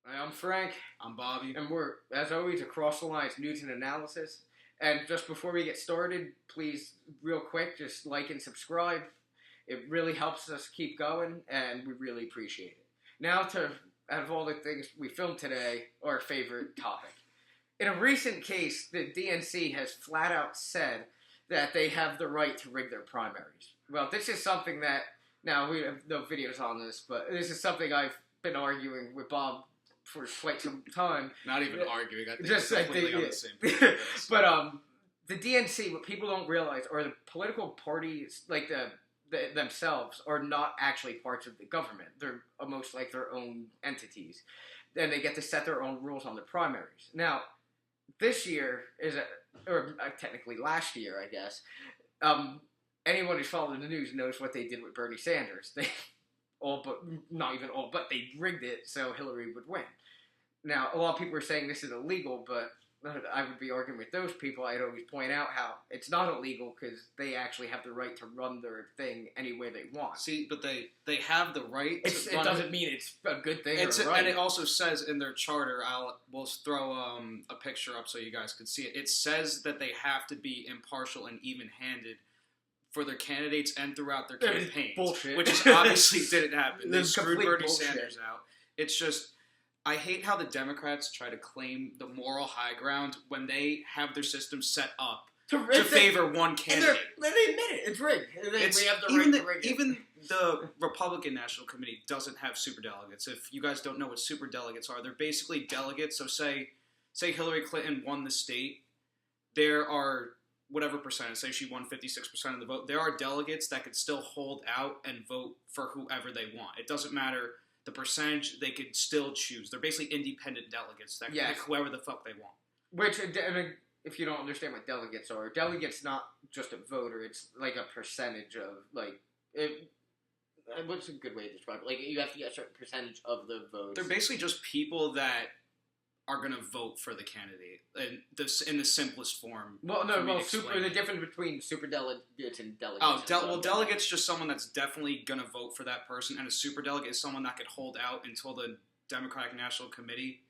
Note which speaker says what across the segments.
Speaker 1: I'm Frank,
Speaker 2: I'm Bobby.
Speaker 1: and we're, as always, Across the Lines News and Analysis. And just before we get started, please, real quick, just like and subscribe. It really helps us keep going, and we really appreciate it. Now out of all the things we filmed today, our favorite topic. In a recent case, the DNC has flat out said that they have the right to rig their primaries. Well, this is something that, now we have no videos on this, but this is something I've been arguing with Bob for quite some time.
Speaker 2: Not even arguing. I think
Speaker 1: Just
Speaker 2: it's completely on the same page.
Speaker 1: But the DNC, what people don't realize, or the political parties, like themselves, are not actually parts of the government. They're almost like their own entities. And they get to set their own rules on the primaries. Now, this year or technically last year, I guess, anyone who's followed the news knows what they did with Bernie Sanders. They but they rigged it so Hillary would win. Now, a lot of people are saying this is illegal, but I would be arguing with those people. I'd always point out how it's not illegal because they actually have the right to run their thing any way they want.
Speaker 2: See, but they have the right to
Speaker 1: It doesn't mean it's a good thing or right.
Speaker 2: And it also says in their charter, we'll throw a picture up so you guys can see it. It says that they have to be impartial and even-handed for their candidates and throughout their campaigns.
Speaker 1: Bullshit.
Speaker 2: Which obviously didn't happen. They screwed Bernie
Speaker 1: bullshit.
Speaker 2: Sanders out. It's just, I hate how the Democrats try to claim the moral high ground when they have their system set up to favor one candidate.
Speaker 1: They admit it. It's rigged. We have the right to rig it.
Speaker 2: Even the Republican National Committee doesn't have superdelegates. If you guys don't know what superdelegates are, they're basically delegates. So say Hillary Clinton won the state, there are whatever percentage, say she won 56% of the vote, there are delegates that could still hold out and vote for whoever they want. It doesn't matter the percentage, they could still choose. They're basically independent delegates that can pick whoever the fuck they want. Which,
Speaker 1: if you don't understand what delegates are, delegates not just a voter, it's like a percentage of, what's a good way to describe it? Like, you have to get a certain percentage of the votes.
Speaker 2: They're basically just people that are going to vote for the candidate in the simplest form.
Speaker 1: The difference between superdelegates and delegates.
Speaker 2: Delegate's just someone that's definitely going to vote for that person, and a superdelegate is someone that could hold out until the Democratic National Committee,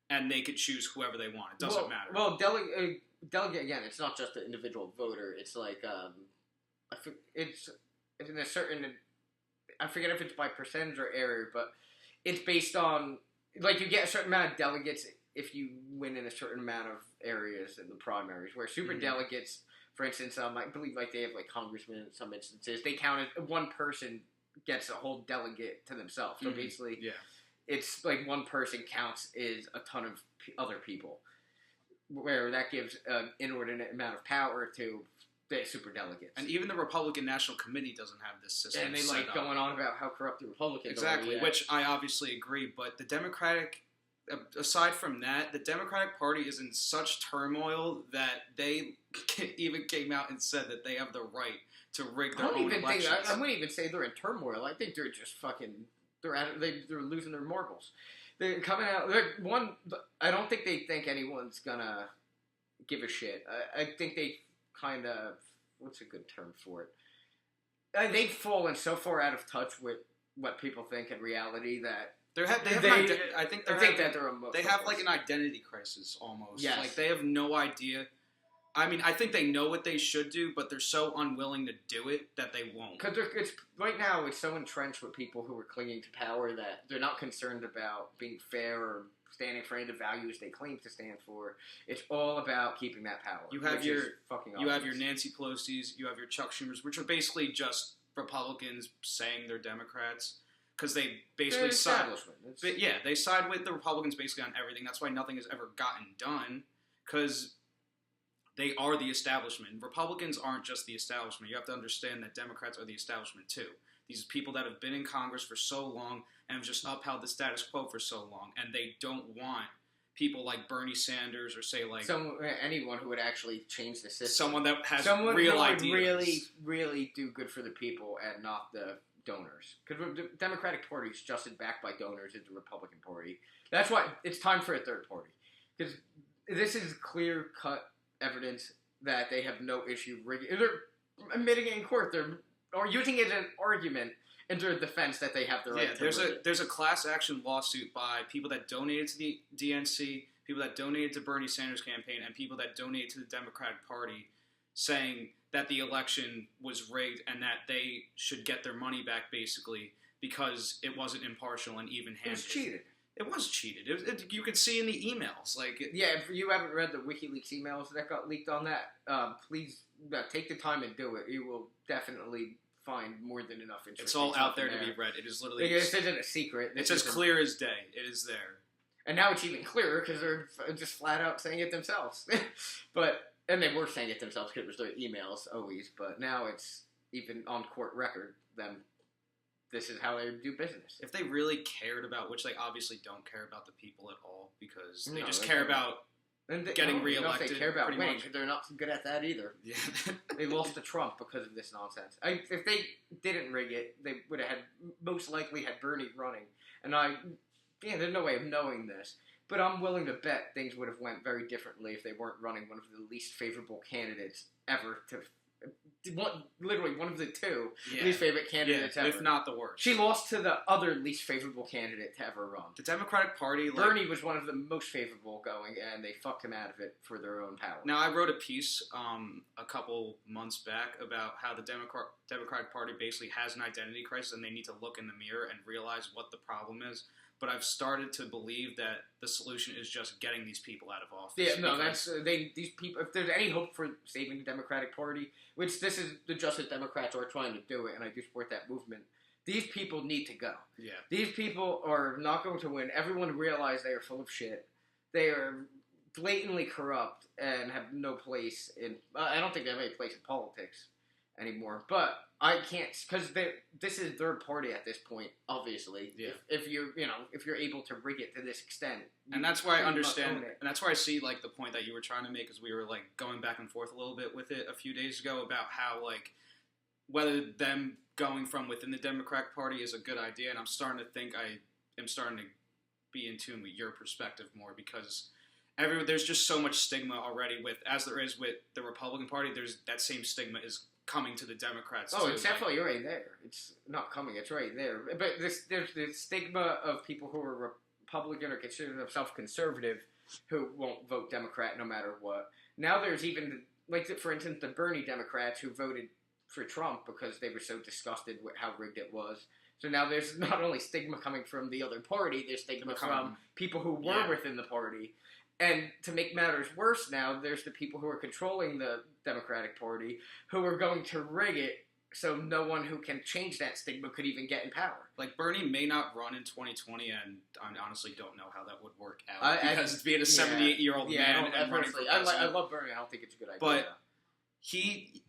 Speaker 2: and they could choose whoever they want. It doesn't matter.
Speaker 1: Well, delegate, again, it's not just the individual voter. It's like, it's in a certain, I forget if it's by percentage or area, but it's based on, like, you get a certain amount of delegates if you win in a certain amount of areas in the primaries, where super delegates, for instance, I believe they have congressmen in some instances, they count as one person gets a whole delegate to themselves. So basically, it's like one person counts as a ton of other people, where that gives an inordinate amount of power to the super delegates.
Speaker 2: And even the Republican National Committee doesn't have this system.
Speaker 1: And they going on about how corrupt the Republicans
Speaker 2: are.
Speaker 1: Yeah.
Speaker 2: Which I obviously agree, but the Democratic, aside from that, the Democratic Party is in such turmoil that they even came out and said that they have the right to rig their own elections.
Speaker 1: I wouldn't even say they're in turmoil. I think they're just they're losing their marbles. They're coming out. I don't think they think anyone's gonna give a shit. I think they kind of, what's a good term for it? They've fallen so far out of touch with what people think in reality that they have like an identity crisis almost. Yes.
Speaker 2: Like they have no idea. I mean, I think they know what they should do, but they're so unwilling to do it that they won't.
Speaker 1: Because right now it's so entrenched with people who are clinging to power that they're not concerned about being fair or standing for any of the values they claim to stand for. It's all about keeping that power.
Speaker 2: You have your Nancy Pelosi's, you have your Chuck Schumer's, which are basically just Republicans saying they're Democrats. Because they basically side with the Republicans basically on everything. That's why nothing has ever gotten done, because they are the establishment. Republicans aren't just the establishment. You have to understand that Democrats are the establishment too. These people that have been in Congress for so long and have just upheld the status quo for so long, and they don't want people like Bernie Sanders or
Speaker 1: anyone who would actually change the system.
Speaker 2: Someone that has real ideas.
Speaker 1: Someone really, really do good for the people and not the donors. Because the Democratic Party is just as backed by donors as the Republican Party. That's why it's time for a third party. Because this is clear-cut evidence that they have no issue rigging. They're admitting it in court. They're using it as an argument in their defense that they have the right to
Speaker 2: there's a class action lawsuit by people that donated to the DNC, people that donated to Bernie Sanders' campaign, and people that donated to the Democratic Party, saying that the election was rigged and that they should get their money back, basically, because it wasn't impartial and even-handed.
Speaker 1: It was cheated.
Speaker 2: It was cheated. You could see in the emails.
Speaker 1: If you haven't read the WikiLeaks emails that got leaked on that, please take the time and do it. You will definitely find more than enough information.
Speaker 2: It's all out there to be read. It is literally...
Speaker 1: This isn't a secret.
Speaker 2: It's as clear as day. It is there.
Speaker 1: And now it's even clearer because they're just flat out saying it themselves. And they were saying it themselves because it was their emails always, but now it's even on court record, then this is how they do business.
Speaker 2: If they really cared about, which they obviously don't care about the people at all, because they just care about getting reelected.
Speaker 1: They care about winning, because they're not good at that either.
Speaker 2: Yeah.
Speaker 1: They lost to Trump because of this nonsense. If they didn't rig it, they would have most likely had Bernie running. And there's no way of knowing this. But I'm willing to bet things would have went very differently if they weren't running one of the least favorable candidates ever literally one of the two least favorite candidates ever.
Speaker 2: If not the worst.
Speaker 1: She lost to the other least favorable candidate to ever run.
Speaker 2: The Democratic Party...
Speaker 1: Bernie was one of the most favorable going, and they fucked him out of it for their own power.
Speaker 2: Now, I wrote a piece a couple months back about how the Democratic Party basically has an identity crisis, and they need to look in the mirror and realize what the problem is. But I've started to believe that the solution is just getting these people out of office.
Speaker 1: Yeah, no, these people. If there's any hope for saving the Democratic Party, which this is the Justice Democrats are trying to do it, and I do support that movement. These people need to go.
Speaker 2: Yeah,
Speaker 1: these people are not going to win. Everyone realizes they are full of shit. They are blatantly corrupt and have no place in. I don't think they have any place in politics anymore. But I can't, because this is their party at this point. Obviously,
Speaker 2: yeah.
Speaker 1: If you're able to rig it to this extent,
Speaker 2: and that's why I understand, and that's why I see the point that you were trying to make, is we were going back and forth a little bit with it a few days ago about how whether them going from within the Democratic Party is a good idea, and I'm starting to think I am starting to be in tune with your perspective more, because there's just so much stigma already as there is with the Republican Party. There's that same stigma is coming to the Democrats.
Speaker 1: Oh, it's definitely right there. It's not coming. It's right there. But there's the stigma of people who are Republican or consider themselves conservative who won't vote Democrat no matter what. Now there's even, for instance, the Bernie Democrats who voted for Trump because they were so disgusted with how rigged it was. So now there's not only stigma coming from the other party, there's stigma from people who were within the party. And to make matters worse now, there's the people who are controlling the Democratic Party who are going to rig it so no one who can change that stigma could even get in power.
Speaker 2: Bernie may not run in 2020, and I honestly don't know how that would work out. Because being a 78-year-old man and running for president.
Speaker 1: I love Bernie. I don't think it's a good idea.
Speaker 2: But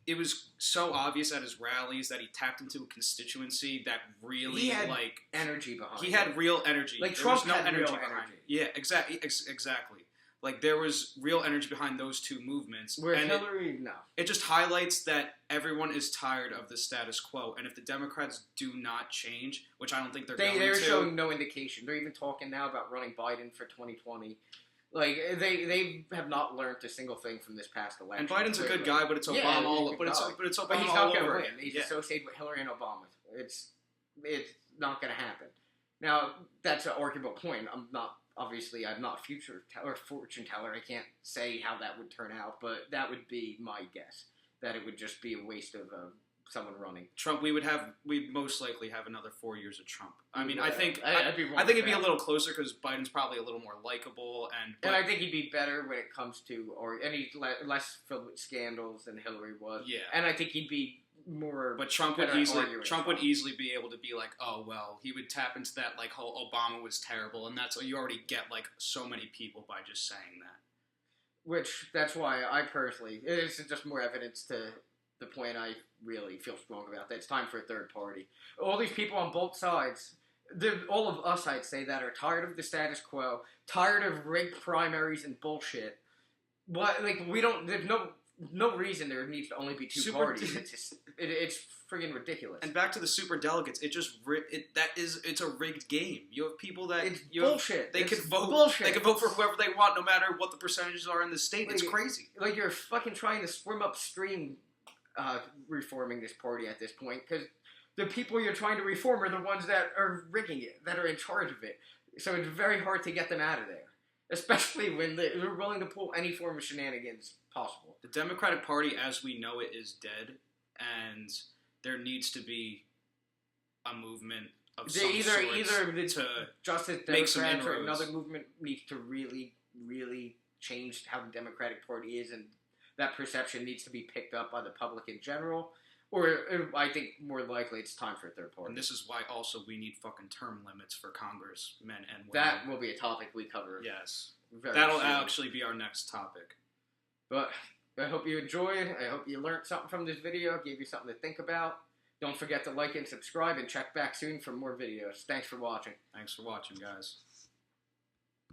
Speaker 2: it was so obvious at his rallies that he tapped into a constituency that really,
Speaker 1: he had energy behind
Speaker 2: He had real energy.
Speaker 1: Trump
Speaker 2: had
Speaker 1: energy
Speaker 2: behind it. Yeah, exactly. There was real energy behind those two movements.
Speaker 1: Where Hillary, no.
Speaker 2: It just highlights that everyone is tired of the status quo. And if the Democrats do not change, which I don't think they're
Speaker 1: showing no indication. They're even talking now about running Biden for 2020. They have not learned a single thing from this past election.
Speaker 2: And Biden's a good guy, but it's Obama. But it's Obama.
Speaker 1: But he's not
Speaker 2: going
Speaker 1: to win. He's associated with Hillary and Obama. It's not going to happen. Now, that's an arguable point. Obviously, I'm not a fortune teller. I can't say how that would turn out, but that would be my guess. That it would just be a waste of someone running.
Speaker 2: Trump, we'd most likely have another 4 years of Trump. I mean, I think it'd be a little closer because Biden's probably a little more likable, and
Speaker 1: I think he'd be better when it comes to any less filled with scandals than Hillary was.
Speaker 2: Yeah,
Speaker 1: and I think he'd be more.
Speaker 2: But Trump would easily be able to be like, oh well, he would tap into that whole Obama was terrible, and that's you already get so many people by just saying that.
Speaker 1: That's why I personally, it's just more evidence to the point I really feel strong about that. It's time for a third party. All these people on both sides, all of us, I'd say, that are tired of the status quo, tired of rigged primaries and bullshit. There's no reason there needs to only be two parties. It's friggin' ridiculous.
Speaker 2: And back to the super delegates, it's a rigged game. You have people that
Speaker 1: bullshit.
Speaker 2: They could vote. Bullshit. They can vote for whoever they want, no matter what the percentages are in the state. It's crazy. You're
Speaker 1: fucking trying to swim upstream, reforming this party at this point, because the people you're trying to reform are the ones that are rigging it, that are in charge of it. So it's very hard to get them out of there, especially when they're willing to pull any form of shenanigans possible.
Speaker 2: The Democratic Party, as we know it, is dead, and there needs to be a movement of some sort
Speaker 1: either the
Speaker 2: to
Speaker 1: Justice Democrats or another movement needs to really, really change how the Democratic Party is, and that perception needs to be picked up by the public in general. Or I think more likely it's time for a third party.
Speaker 2: And this is why also we need fucking term limits for congressmen and women.
Speaker 1: That will be a topic we cover.
Speaker 2: Yes. That'll actually be our next topic.
Speaker 1: But I hope you enjoyed. I hope you learned something from this video. Gave you something to think about. Don't forget to like and subscribe and check back soon for more videos. Thanks for watching.
Speaker 2: Thanks for watching, guys.